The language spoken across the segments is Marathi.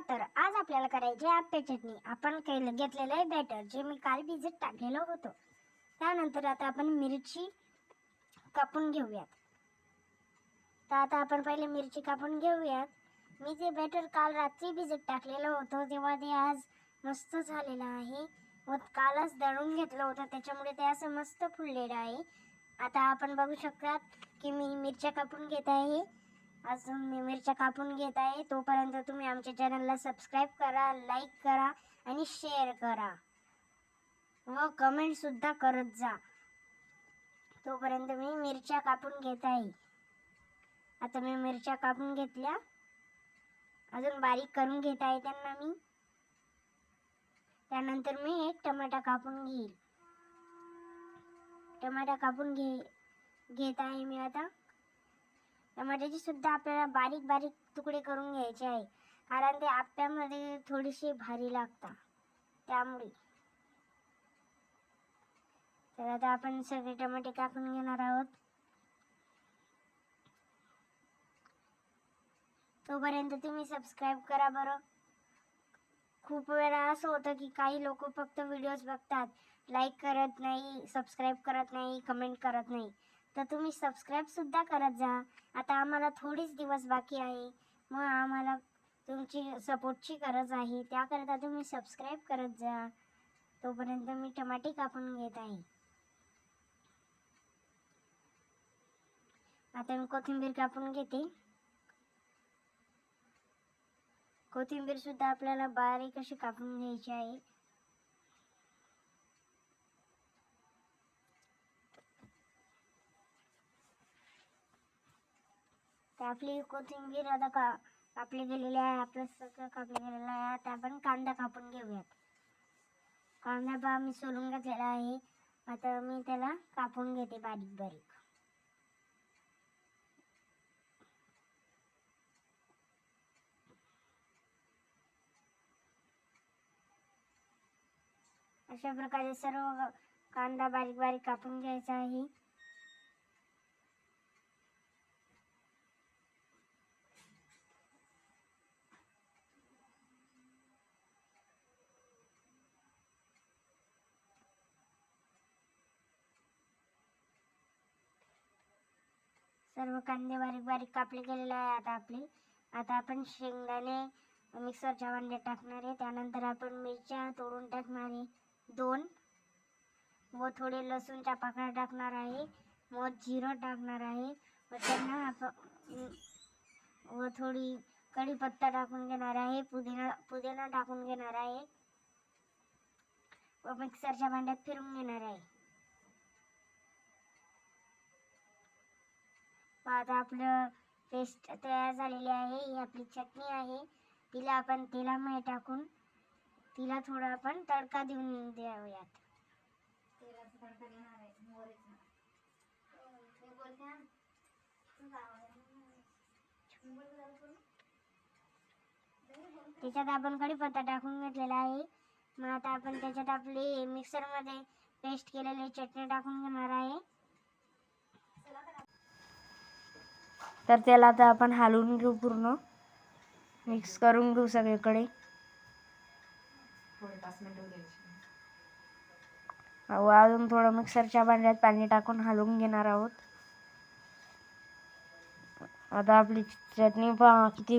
चला तर आज आपल्याला करायची आप्पे चटणी. आपण घेतलेलं आहे बॅटर जे मी काल भिजत टाकलेलं होतं. त्यानंतर आता आपण मिरची कापून घेऊयात. तर आता आपण पहिले मिरची कापून घेऊयात. मी जे बॅटर काल रात्री भिजत टाकलेलं होतं तेव्हा ते आज मस्त झालेलं आहे व कालच दळून घेतलं होतं, त्याच्यामुळे ते असं मस्त फुललेलं आहे. आता आपण बघू शकतात की मी मिरच्या कापून घेत आहे. अजून मी मिरच्या कापून घेत आहे. तोपर्यंत तुम्ही आमच्या चॅनलला सबस्क्राईब करा, लाईक करा आणि शेअर करा व कमेंट सुद्धा करत जा. तोपर्यंत मी मिरच्या कापून घेत आहे. आता मी मिरच्या कापून घेतल्या, अजून बारीक करून घेत आहे त्यांना मी. त्यानंतर मी एक टमाटा कापून घेईल. टमाटा कापून घेत आहे मी. आता टमाट्याची सुद्धा आपल्याला बारीक बारीक तुकडे करून घ्यायचे आहे, कारण ते आप्प्यामध्ये थोडीशी भारी लागतात त्यामुळे. तर आता आपण सगळे टमाटे कापून घेणार आहोत. तोपर्यंत तुम्ही सबस्क्राईब करा बरं. खूप वेळा असं होतं की काही लोक फक्त व्हिडिओज बघतात, लाईक करत नाही, सबस्क्राईब करत नाही, कमेंट करत नाही. तर तुम्ही सबस्क्राईब सुद्धा करत जा. आता आम्हाला थोडेच दिवस बाकी आहे, मग आम्हाला तुमची सपोर्टची गरज आहे. त्याकरता तुम्ही सबस्क्राईब करत जा. तोपर्यंत मी टमाटे कापून घेत आहे. आता मी कोथिंबीर कापून घेते. कोथिंबीर सुद्धा आपल्याला बारीक अशी कापून घ्यायची आहे. तर आपली कोथिंबीर आता कापली गेलेली आहे. आपलं सगळं कापलं गेलेलं आहे. आता आपण कांदा कापून घेऊयात. कांदा मी सोलून घेतलेला आहे. आता मी त्याला कापून घेते बारीक बारीक. अशा प्रकारे सर्व कांदा बारीक बारीक कापून घ्यायचा आहे. सर्व कांदे बारीक बारीक कापले गेलेले आहे. आता आपण शेंगदाणे मिक्सरच्या भांड्यात टाकणार आहे. त्यानंतर आपण मिरच्या तोडून टाकणार आहे 2 व थोडे लसूणच्या पाकळ्या टाकणार आहे व जिरं टाकणार आहे व त्यांना व थोडी कढीपत्ता टाकून घेणार आहे. पुदिना टाकून घेणार आहे व मिक्सरच्या भांड्यात फिरवून घेणार आहे. आता आपलं पेस्ट तयार झालेली आहे. ही आपली चटणी आहे. तिला आपण तेलामध्ये टाकून तिला थोडा आपण तडका देऊन द्यावयात. त्याच्यात आपण कढीपत्ता टाकून घेतलेला आहे. मग आता आपण त्याच्यात आपली मिक्सरमध्ये पेस्ट केलेली चटणी टाकून घेणार आहे. तर त्याला आता आपण हलवून घेऊ, पूर्ण मिक्स करून घेऊ सगळीकडे. अजून थोडं मिक्सरच्या भांड्यात पाणी टाकून हलवून घेणार आहोत. आता आपली चटणी पहा किती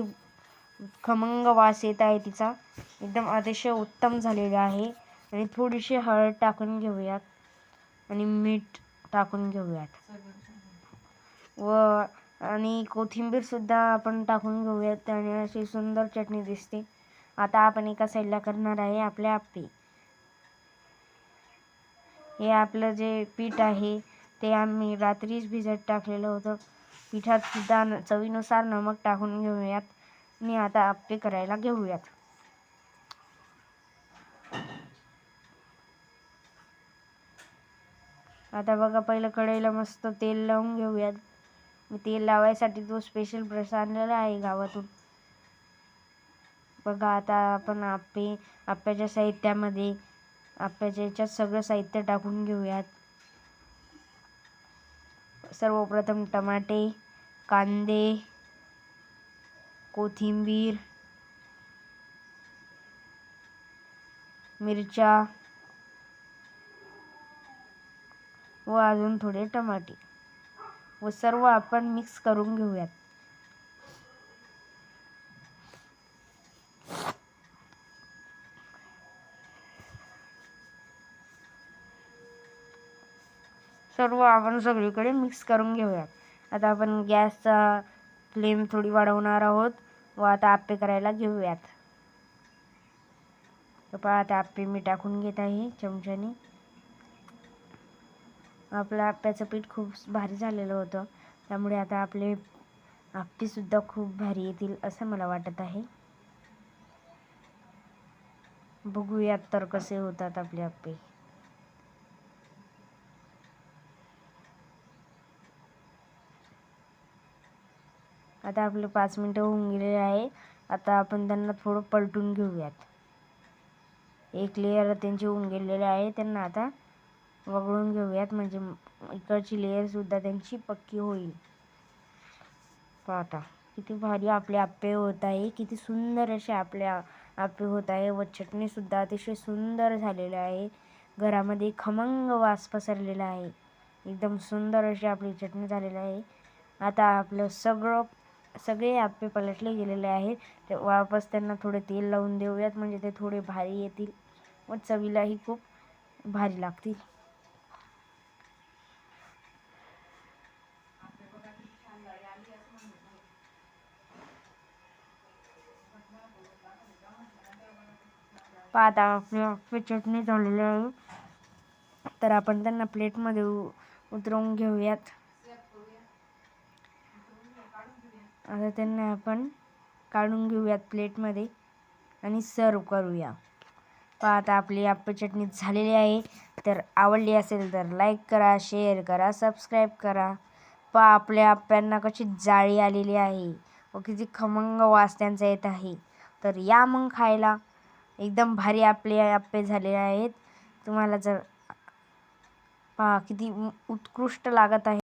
खमंग वास येत आहे तिचा. एकदम अतिशय उत्तम झालेली आहे. आणि थोडीशी हळद टाकून घेऊयात आणि मीठ टाकून घेऊयात व आणि कोथिंबीर सुद्धा आपण टाकून घेऊयात आणि अशी सुंदर चटणी दिसते. आता आपण एका साईडला करणार आहे आपले आप्पे. हे आपलं जे पीठ आहे ते आम्ही रात्रीच भिजत टाकलेलं होतं. पिठात सुद्धा चवीनुसार नमक टाकून घेऊयात आणि आता आप्पे करायला घेऊयात. आता बघा, पहिलं कढईला मस्त तेल लावून घेऊयात. तेल लावायसाठी तो स्पेशल ब्रश आणलेला आहे गावातून. बघा, आता आपण आप्प्याच्या साहित्यामध्ये आप्प्याच्या याच्यात सगळं साहित्य टाकून घेऊयात. सर्वप्रथम टमाटे, कांदे, कोथिंबीर, मिरच्या व अजून थोडे टमाटे व सर्व आपण मिक्स करून घेऊयात. सर्व आपण सगळीकडे मिक्स करून घेऊयात. आता आपण गॅसचा फ्लेम थोडी वाढवणार आहोत व आता आप्पे करायला घेऊयात. तर पहा आता आप्पे मी टाकून घेत आहे चमच्याने. आपलं आप्प्याचं पीठ खूप भारी झालेलं होतं, त्यामुळे आता आपले आप्पेसुद्धा खूप भारी येतील असं मला वाटत आहे. बघूयात तर कसे होतात आपले आप्पे. आता आपले 5 मिनिटं होऊन गेलेले आहे. आता आपण त्यांना थोडं पलटून घेऊयात. एक लेयर त्यांची होऊन गेलेले आहे, त्यांना आता वगळून घेऊयात, म्हणजे इकडची लेयर सुद्धा त्यांची पक्की होईल. पाहता किती भारी आपले आप्पे होत आहे, किती सुंदर असे आपले आप्पे होत आहे व चटणी सुद्धा अतिशय सुंदर झालेली आहे. घरामध्ये खमंग वास पसरलेला आहे. एकदम सुंदर अशी आपली चटणी झालेली आहे. आता आपलं सगळे आप्पे पलटले गेलेले आहेत. ते वापस त्यांना थोडे तेल लावून देऊयात, म्हणजे ते थोडे भारी येतील व चवीलाही खूप भारी लागतील. आता आपली चटणी झालेली आहे, तर आपण त्यांना प्लेटमध्ये उतरवून घेऊयात. आता त्यांना आपण काढून घेऊयात प्लेटमध्ये आणि सर्व करूया. आता आपली आप्पे चटणी झालेली आहे. तर आवडली असेल तर लाईक करा, शेअर करा, सबस्क्राईब करा. आपल्या आप्प्यांना कशी जाळी आलेली आहे व किती खमंग वास त्यांचा येत आहे. तर या मग खायला. एकदम भारी आपले आप्पे झालेले आहेत. तुम्हाला जर किती उत्कृष्ट लागत आहे.